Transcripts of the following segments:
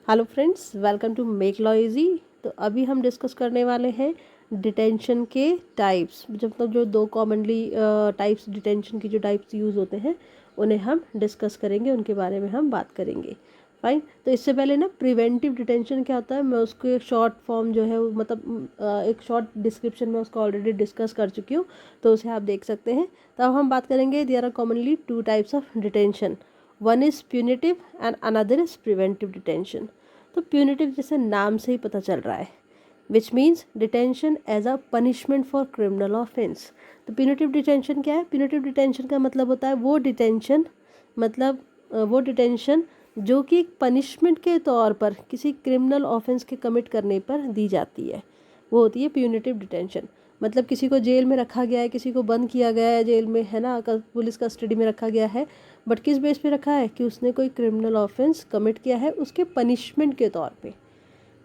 Hello friends, welcome to make law easy. तो अभी हम डिस्कस करने वाले हैं डिटेंशन के टाइप्स। मतलब जो दो कॉमनली टाइप्स डिटेंशन की जो टाइप्स यूज़ होते हैं उन्हें हम डिस्कस करेंगे, उनके बारे में हम बात करेंगे। फाइन। तो इससे पहले ना प्रिवेंटिव डिटेंशन क्या होता है, मैं उसको एक शॉर्ट फॉर्म जो है एक शॉर्ट डिस्क्रिप्शन में उसको ऑलरेडी डिस्कस कर चुकी हूँ, तो उसे आप देख सकते हैं। तो अब हम बात करेंगे there are commonly two types of detention. One is punitive and another is preventive detention. तो प्यूनिटिव जैसे नाम से ही पता चल रहा है, which means detention as a punishment for criminal offence. तो प्यूनिटिव डिटेंशन क्या है? प्यूनिटिव डिटेंशन का मतलब होता है वो डिटेंशन, वो डिटेंशन जो कि एक पनिशमेंट के तौर पर किसी क्रिमिनल ऑफेंस के कमिट करने पर दी जाती है, वो होती है प्यूनिटिव डिटेंशन। मतलब किसी को जेल में रखा गया है, किसी को बंद किया गया है जेल में, है ना, पुलिस कस्टडी में रखा गया है, बट किस बेस पे रखा है कि उसने कोई क्रिमिनल ऑफेंस कमिट किया है उसके पनिशमेंट के तौर पे।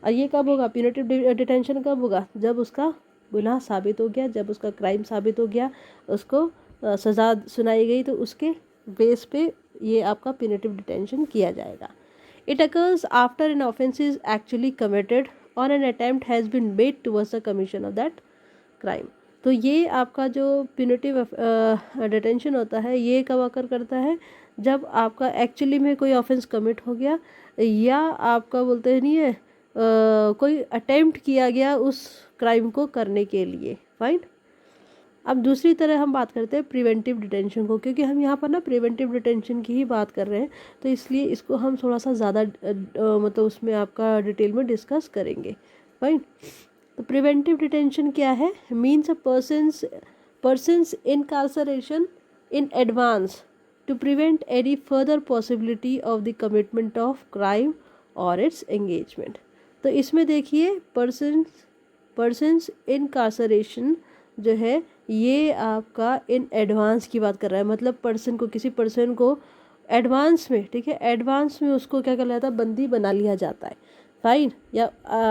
और ये कब होगा? प्यूनिटिव डिटेंशन कब होगा? जब उसका गुनाह साबित हो गया, जब उसका क्राइम साबित हो गया, उसको सज़ा सुनाई गई, तो उसके बेस पे ये आपका प्यूनिटिव डिटेंशन किया जाएगा। It occurs after an offence is actually committed और an attempt has been made towards the commission of that crime. तो ये आपका जो प्यूनिटिव डिटेंशन होता है ये कब अकर करता है? जब आपका एक्चुअली में कोई ऑफेंस कमिट हो गया, या आपका बोलते नहीं है कोई अटेम्प्ट किया गया उस क्राइम को करने के लिए। फाइन। अब दूसरी तरह हम बात करते हैं प्रिवेंटिव डिटेंशन को, क्योंकि हम यहाँ पर ना प्रिवेंटिव डिटेंशन की ही बात कर रहे हैं, तो इसलिए इसको हम थोड़ा सा ज़्यादा मतलब उसमें आपका डिटेल में डिस्कस करेंगे। फाइन। तो प्रिवेंटिव डिटेंशन क्या है? Means a person's incarceration in advance to prevent any further possibility of the commitment of crime और इट्स एंगेजमेंट। तो इसमें देखिए पर्सन्स इनकार्सरेशन जो है ये आपका इन एडवांस की बात कर रहा है। मतलब किसी पर्सन को एडवांस में, ठीक है, एडवांस में उसको क्या कर लिया जाता है? बंदी बना लिया जाता है। फाइन। या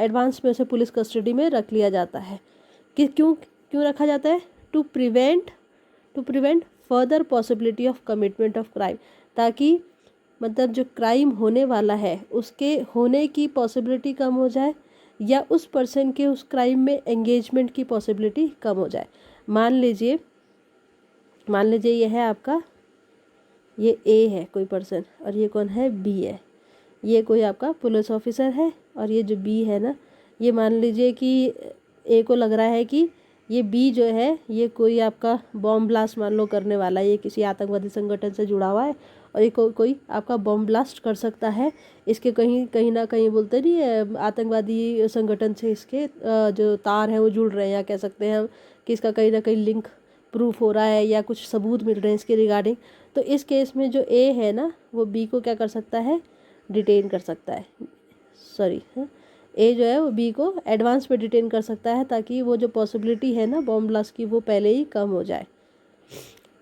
एडवांस में उसे पुलिस कस्टडी में रख लिया जाता है। कि क्यों क्यों रखा जाता है? To prevent further possibility of commitment of crime, ताकि मतलब जो क्राइम होने वाला है उसके होने की पॉसिबिलिटी कम हो जाए, या उस पर्सन के उस क्राइम में एंगेजमेंट की पॉसिबिलिटी कम हो जाए। मान लीजिए ये है आपका, ये ए है कोई पर्सन, और ये कौन है? बी है। ये कोई आपका पुलिस ऑफिसर है, और ये जो बी है ना, ये मान लीजिए कि ए को लग रहा है कि ये बी जो है ये कोई आपका बॉम्ब ब्लास्ट मान लो करने वाला है, ये किसी आतंकवादी संगठन से जुड़ा हुआ है और ये कोई आपका बॉम्ब ब्लास्ट कर सकता है। इसके कहीं कहीं ना कहीं बोलते नहीं है, आतंकवादी संगठन से इसके जो तार हैं वो जुड़ रहे हैं, या कह सकते हैं हम कि इसका कहीं ना कहीं लिंक प्रूफ हो रहा है या कुछ सबूत मिल रहे हैं इसके रिगार्डिंग। तो इस केस में जो ए है ना, वो बी को क्या कर सकता है? डिटेन कर सकता है। सॉरी, ए जो है वो बी को एडवांस में डिटेन कर सकता है, ताकि वो जो पॉसिबिलिटी है ना बॉम्ब ब्लास्ट की वो पहले ही कम हो जाए।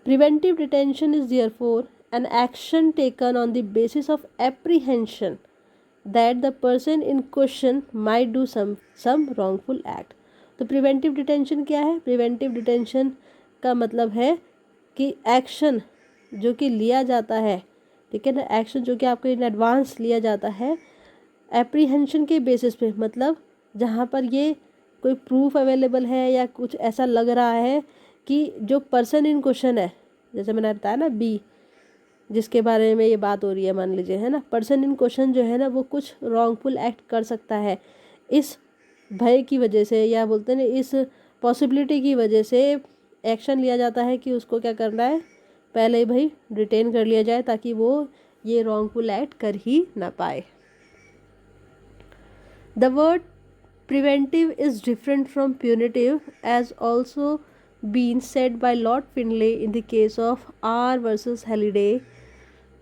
Preventive detention is therefore an action taken on the basis of apprehension that the person in question might do some wrongful act. तो प्रिवेंटिव डिटेंशन क्या है? प्रिवेंटिव डिटेंशन का मतलब है कि एक्शन जो कि लिया जाता है, ठीक है ना, एक्शन जो कि आपको इन एडवांस लिया जाता है एप्रीहेंशन के बेसिस पे। मतलब जहाँ पर ये कोई प्रूफ अवेलेबल है या कुछ ऐसा लग रहा है कि जो पर्सन इन क्वेश्चन है, जैसे मैंने बताया ना बी जिसके बारे में ये बात हो रही है, मान लीजिए, है ना, पर्सन इन क्वेश्चन जो है ना वो कुछ रॉन्गफुल एक्ट कर सकता है, इस भय की वजह से या बोलते हैं ना इस पॉसिबिलिटी की वजह से एक्शन लिया जाता है कि उसको क्या करना है? पहले ही भाई डिटेन कर लिया जाए, ताकि वो ये रॉन्गफुल एक्ट कर ही ना पाए। The word preventive is different from punitive, as also been said by Lord Finlay in the case of R versus Halliday,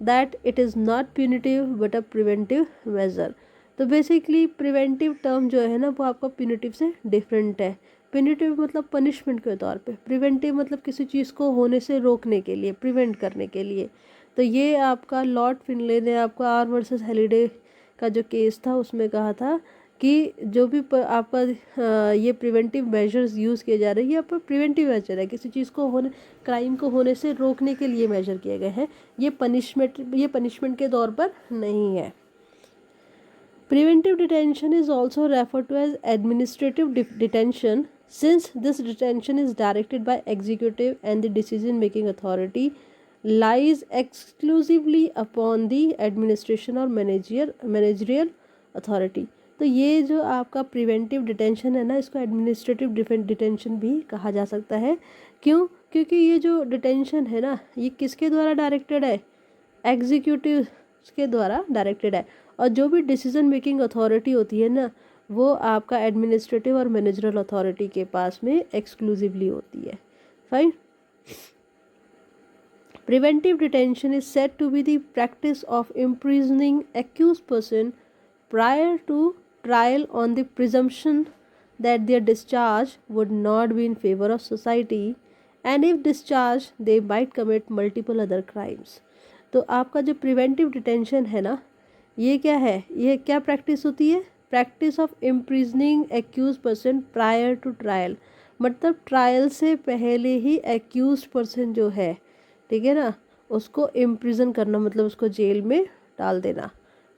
that it is not punitive but a preventive measure. तो basically preventive term जो है ना वो आपका punitive से different है। Punitive मतलब punishment के तौर पे, प्रिवेंटिव मतलब किसी चीज़ को होने से रोकने के लिए, प्रिवेंट करने के लिए। तो ये आपका लॉर्ड फिनले ने आपका आर वर्सेस हेलिडे का जो केस था उसमें कहा था कि जो भी आपका ये प्रिवेंटिव मेजर्स यूज़ किए जा रहे हैं, ये आपका प्रिवेंटिव मेजर है, किसी चीज़ को होने, क्राइम को होने से रोकने के लिए मेजर किए गए हैं। ये पनिशमेंट के तौर पर नहीं है। Preventive detention is also referred to as administrative detention, since this detention is directed by executive and the decision making authority lies exclusively upon the administration और managerial authority. तो ये जो आपका प्रिवेंटिव डिटेंशन है ना, इसको एडमिनिस्ट्रेटिव डिटेंशन भी कहा जा सकता है. क्यों? क्योंकि ये जो डिटेंशन है ना, ये किसके द्वारा डायरेक्टेड है? एग्जीक्यूटिव के द्वारा डायरेक्टेड है. और जो भी डिसीजन मेकिंग अथॉरिटी होती है ना, वो आपका एडमिनिस्ट्रेटिव और मैनेजरल अथॉरिटी के पास में एक्सक्लूसिवली होती है. Fine. Preventive detention is said to be the practice of imprisoning accuse person prior to trial on the presumption that their discharge would not be in favor of society, and if discharged they might commit multiple other crimes. तो आपका जो preventive detention है ना, ये क्या है? ये क्या प्रैक्टिस होती है? Practice of imprisoning accuse person prior to trial. मतलब ट्रायल से पहले ही एक्यूज पर्सन जो है, ठीक है ना, उसको इम्प्रिजन करना, मतलब उसको जेल में डाल देना.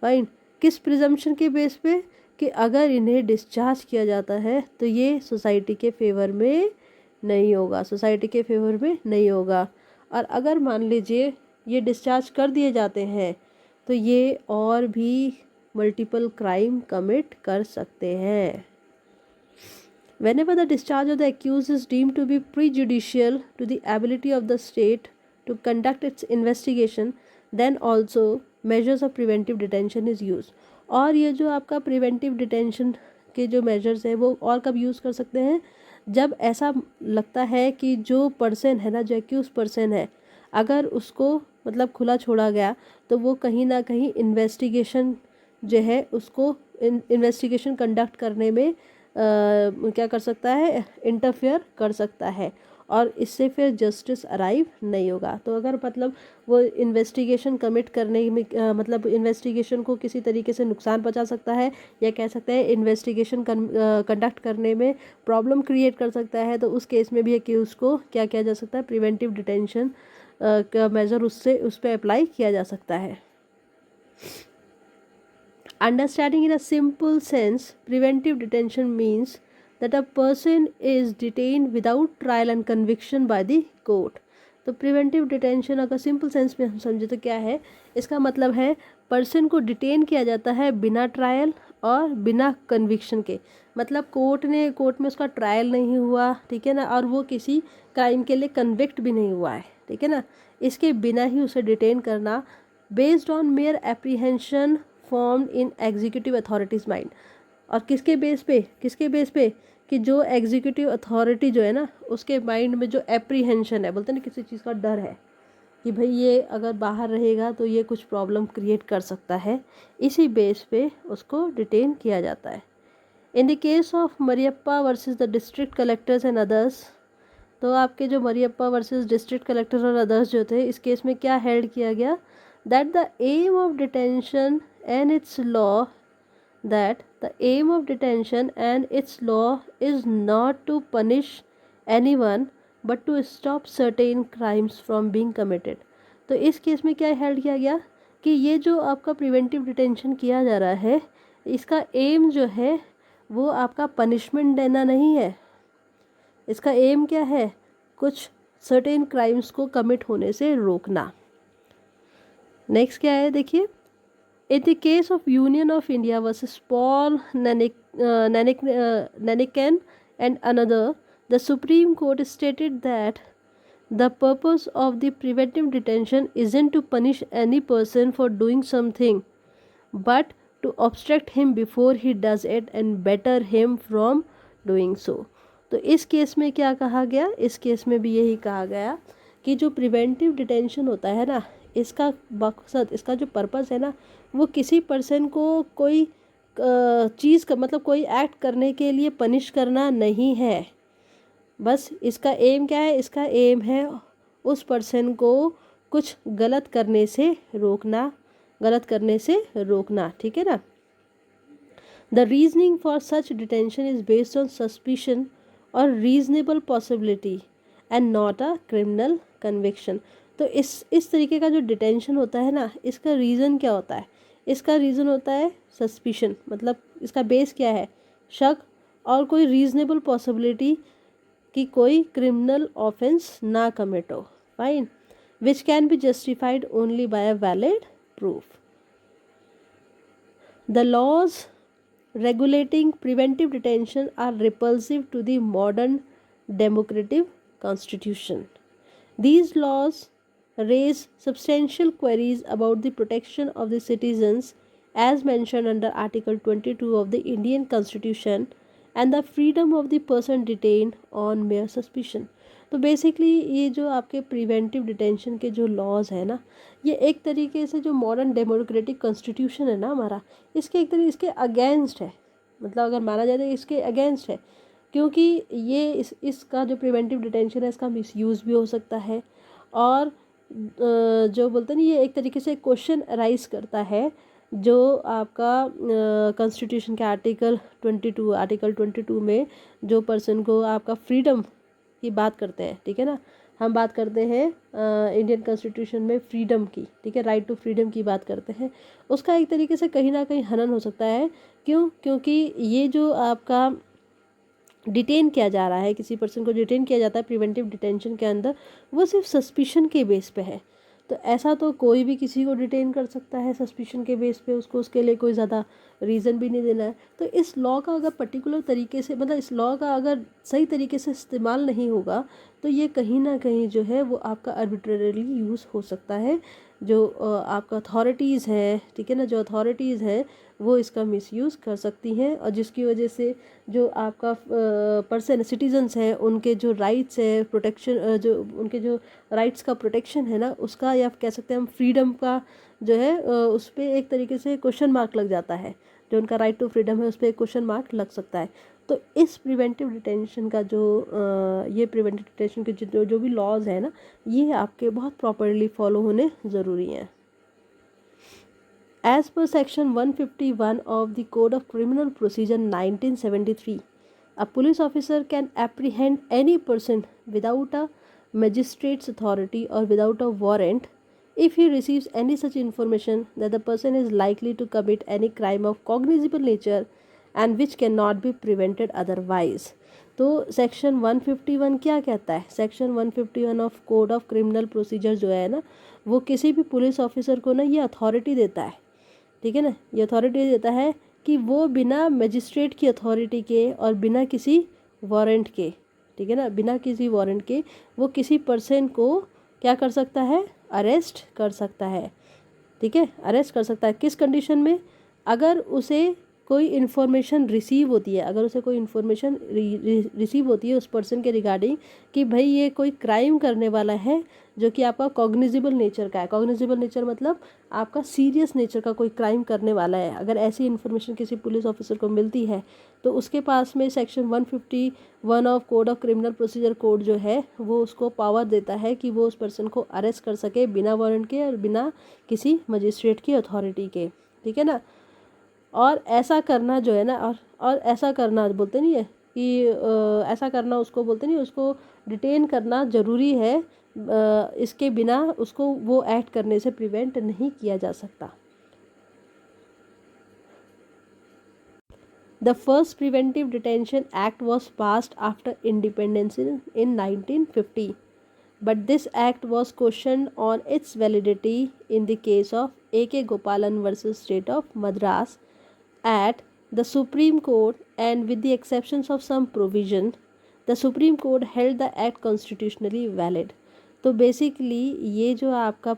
फाइन. किस प्रिजम्पशन के बेस पे? कि अगर इन्हें डिस्चार्ज किया जाता है तो ये सोसाइटी के फेवर में नहीं होगा, सोसाइटी के फेवर में नहीं होगा. और अगर मान लीजिए ये डिस्चार्ज कर दिए जाते हैं तो ये और भी मल्टीपल क्राइम कमिट कर सकते हैं. Whenever the discharge of the accused is deemed to be prejudicial to the ability of the state to conduct its investigation, then also measures of preventive detention is used. और ये जो आपका preventive detention के जो measures है वो और कब यूज़ कर सकते हैं? जब ऐसा लगता है कि जो पर्सन है ना, जो एक्यूज पर्सन है, अगर उसको मतलब खुला छोड़ा गया तो वो कहीं ना कहीं इन्वेस्टिगेशन जो है उसको इन्वेस्टिगेशन कंडक्ट करने में क्या कर सकता है? इंटरफेयर कर सकता है, और इससे फिर जस्टिस अराइव नहीं होगा. तो अगर मतलब वो इन्वेस्टिगेशन कमिट करने में मतलब इन्वेस्टिगेशन को किसी तरीके से नुकसान पहुंचा सकता है, या कह सकते हैं इन्वेस्टिगेशन कंडक्ट करने में प्रॉब्लम क्रिएट कर सकता है, तो उस केस में भी एक्यूज को क्या किया जा सकता है? प्रिवेंटिव डिटेंशन का मेजर उस पर अप्लाई किया जा सकता है. Understanding in a simple sense, preventive detention means that a person is detained without trial and conviction by the court. तो प्रिवेंटिव डिटेंशन अगर सिंपल सेंस में हम समझे तो क्या है? इसका मतलब है पर्सन को डिटेन किया जाता है बिना ट्रायल और बिना कन्विक्शन के. मतलब कोर्ट में उसका ट्रायल नहीं हुआ, ठीक है ना, और वो किसी क्राइम के लिए कन्विक्ट भी नहीं हुआ है, ठीक है ना, इसके बिना ही उसे डिटेन करना based on mayor apprehension formed in executive authorities mind. और किसके बेस पे? कि जो एग्जीक्यूटिव अथॉरिटी जो है ना, उसके माइंड में जो एप्रीहेंशन है, बोलते हैं ना किसी चीज़ का डर है कि भाई ये अगर बाहर रहेगा तो ये कुछ प्रॉब्लम क्रिएट कर सकता है, इसी बेस पे उसको डिटेन किया जाता है. In the case of Mariappa versus the district collectors and others, तो आपके जो मरियप्पा वर्सेस डिस्ट्रिक्ट कलेक्टर और अदर्स जो थे, इस केस में क्या हेल्ड किया गया? That the aim of detention and its law is not to punish anyone but to stop certain crimes from being committed. तो इस केस में क्या हेल्ड किया गया कि ये जो आपका प्रिवेंटिव डिटेंशन किया जा रहा है, इसका एम जो है वो आपका पनिशमेंट देना नहीं है. इसका एम क्या है? कुछ सर्टेन क्राइम्स को कमिट होने से रोकना. नेक्स्ट क्या है देखिए. In the case of Union of India versus Paul Nanikan and another, the Supreme Court stated that the purpose of the preventive detention isn't to punish any person for doing something, but to obstruct him before he does it and better him from doing so. तो इस case में क्या कहा गया? इस case में भी यही कहा गया कि जो प्रिवेंटिव डिटेंशन होता है ना, इसका मकसद, इसका जो पर्पस है ना, वो किसी पर्सन को कोई चीज़ का मतलब कोई एक्ट करने के लिए पनिश करना नहीं है. बस इसका एम क्या है? इसका एम है उस पर्सन को कुछ गलत करने से रोकना, ठीक है ना. The reasoning for such detention is based on suspicion और reasonable possibility and not a criminal conviction. तो इस तरीके का जो डिटेंशन होता है ना, इसका रीज़न क्या होता है? इसका रीज़न होता है सस्पिशन, मतलब इसका बेस क्या है, शक और कोई रीजनेबल पॉसिबिलिटी कि कोई क्रिमिनल ऑफेंस ना कमिट हो, fine, which can be justified only by a valid proof. The laws regulating preventive detention are repulsive to the modern democratic constitution. These laws raise substantial queries about the protection of the citizens as mentioned under Article 22 of the Indian Constitution and the freedom of the person detained on mere suspicion. तो basically ये जो आपके preventive detention के जो laws है ना, ये एक तरीके से जो मॉडर्न डेमोक्रेटिक कॉन्स्टिट्यूशन है ना हमारा, इसके एक तरीके इसके अगेंस्ट है, मतलब अगर माना जाए तो इसके अगेंस्ट है, क्योंकि ये इसका जो प्रिवेंटिव डिटेंशन है इसका मिसयूज़ भी हो सकता है. और जो बोलते हैं ना, ये एक तरीके से क्वेश्चन राइज करता है जो आपका कॉन्स्टिट्यूशन के आर्टिकल 22 में जो पर्सन को आपका फ्रीडम की बात करते हैं, ठीक है ना, हम बात करते हैं इंडियन कॉन्स्टिट्यूशन में फ्रीडम की, ठीक है, राइट टू फ्रीडम की बात करते हैं, उसका एक तरीके से कहीं ना कहीं हनन हो सकता है. क्यों? क्योंकि ये जो आपका डिटेन किया जा रहा है, किसी पर्सन को डिटेन किया जाता है प्रिवेंटिव डिटेंशन के अंदर, वो सिर्फ सस्पिशन के बेस पे है. तो ऐसा तो कोई भी किसी को डिटेन कर सकता है सस्पिशन के बेस पे, उसको उसके लिए कोई ज़्यादा रीज़न भी नहीं देना है. तो इस लॉ का अगर पर्टिकुलर तरीके से, मतलब इस लॉ का अगर सही तरीके से इस्तेमाल नहीं होगा तो ये कहीं ना कहीं जो है वो आपका आर्बिट्रेरली यूज़ हो सकता है. जो आपका अथॉरिटीज़ है, ठीक है ना, जो अथॉरिटीज़ हैं वो इसका मिसयूज़ कर सकती हैं, और जिसकी वजह से जो आपका पर्सन सिटीजन्स हैं उनके जो राइट्स है प्रोटेक्शन, जो उनके जो राइट्स का प्रोटेक्शन है ना उसका, या कह सकते हैं हम फ्रीडम का जो है उस पर एक तरीके से क्वेश्चन मार्क लग जाता है. जो उनका राइट टू फ्रीडम है उस पर एक क्वेश्चन मार्क लग सकता है. तो इस प्रिवेंटिव डिटेंशन का जो ये प्रिवेंटिव डिटेंशन के जो भी लॉज है ना, ये आपके बहुत प्रॉपरली फॉलो होने ज़रूरी हैं. As per section 151 of the Code of Criminal Procedure 1973, a police officer can apprehend any person without a magistrate's authority or without a warrant if he receives any such information that the person is likely to commit any crime of cognizable nature and which cannot be prevented otherwise. तो section 151 क्या कहता है? Section 151 of code of criminal procedure जो है ना, वो किसी भी पुलिस ऑफिसर को ना ये अथॉरिटी देता है, ठीक है ना, ये अथॉरिटी देता है कि वो बिना मजिस्ट्रेट की अथॉरिटी के और बिना किसी वारंट के, ठीक है ना, बिना किसी वारंट के वो किसी पर्सन को क्या कर सकता है, अरेस्ट कर सकता है, ठीक है, अरेस्ट कर सकता है. किस कंडीशन में? अगर उसे कोई इन्फॉर्मेशन रिसीव होती है, अगर उसे कोई इन्फॉर्मेशन रिसीव होती है उस पर्सन के रिगार्डिंग कि भाई ये कोई क्राइम करने वाला है जो कि आपका कॉग्निजिबल नेचर का है. कॉग्निजिबल नेचर मतलब आपका सीरियस नेचर का कोई क्राइम करने वाला है. अगर ऐसी इन्फॉर्मेशन किसी पुलिस ऑफिसर को मिलती है तो उसके पास में section 151 of code of criminal procedure code जो है वो उसको पावर देता है कि वो उस पर्सन को अरेस्ट कर सके बिना वारंट के और बिना किसी मजिस्ट्रेट की अथॉरिटी के, ठीक है ना. और ऐसा करना जो है ना, और ऐसा करना बोलते नहीं है कि ऐसा करना उसको बोलते नहीं, उसको डिटेन करना ज़रूरी है. इसके बिना उसको वो एक्ट करने से प्रिवेंट नहीं किया जा सकता. The first preventive detention act was passed after independence in 1950, but this act was questioned on its validity in the case of A.K. Gopalan versus State of Madras at the Supreme Court, and with the exceptions of some provision, the Supreme Court held the act constitutionally valid. तो basically ये जो आपका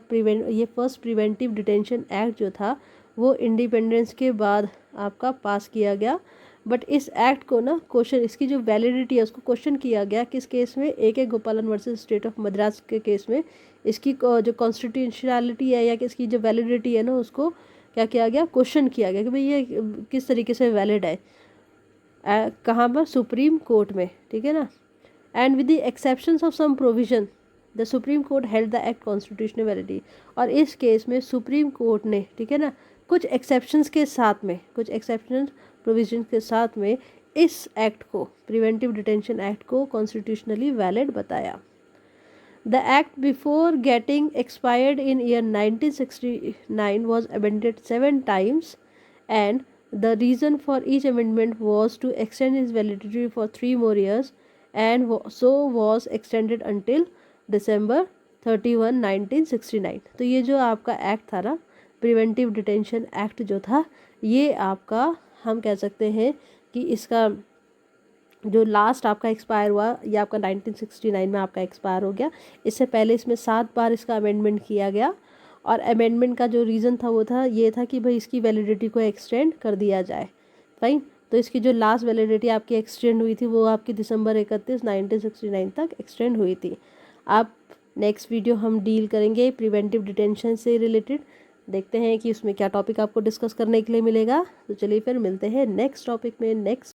ये first preventive detention act जो था वो independence के बाद आपका पास किया गया, बट इस एक्ट को ना क्वेश्चन, इसकी जो वैलिडिटी है उसको क्वेश्चन किया गया. किस केस में? A.K. गोपालन वर्सेस स्टेट ऑफ मद्रास के केस में इसकी जो कॉन्स्टिट्यूशनलिटी है या इसकी जो वैलिडिटी है ना उसको क्या किया गया, क्वेश्चन किया गया कि भाई ये किस तरीके से वैलिड है. कहाँ पर? सुप्रीम कोर्ट में, ठीक है ना. And with the exceptions of some provision the supreme court held the act constitutional validity. और इस केस में सुप्रीम कोर्ट ने, ठीक है ना, कुछ एक्सेप्शंस के साथ में, कुछ एक्सेप्शनल प्रोविजन के साथ में इस एक्ट को, प्रिवेंटिव डिटेंशन एक्ट को कॉन्स्टिट्यूशनली वैलिड बताया. The act before getting expired in year 1969 was amended 7 times, and the reason for each amendment was to extend its validity for 3 more years, and so was extended until December 31, 1969. तो ये जो आपका act था ना, preventive detention act जो था, ये आपका हम कह सकते हैं कि इसका जो लास्ट आपका एक्सपायर हुआ ये आपका 1969 में आपका एक्सपायर हो गया। इससे पहले इसमें 7 बार इसका अमेंडमेंट किया गया, और अमेंडमेंट का जो रीज़न था वो था ये था कि भाई इसकी वैलिडिटी को एक्सटेंड कर दिया जाए। फाइन, तो इसकी जो लास्ट वैलिडिटी आपकी एक्सटेंड हुई थी वो आपकी दिसंबर 31, 1969 तक एक्सटेंड हुई थी। आप नेक्स्ट वीडियो हम डील करेंगे प्रिवेंटिव डिटेंशन से रिलेटेड। देखते हैं कि उसमें क्या टॉपिक आपको डिस्कस करने के लिए मिलेगा। तो चलिए फिर मिलते हैं नेक्स्ट टॉपिक में नेक्स्ट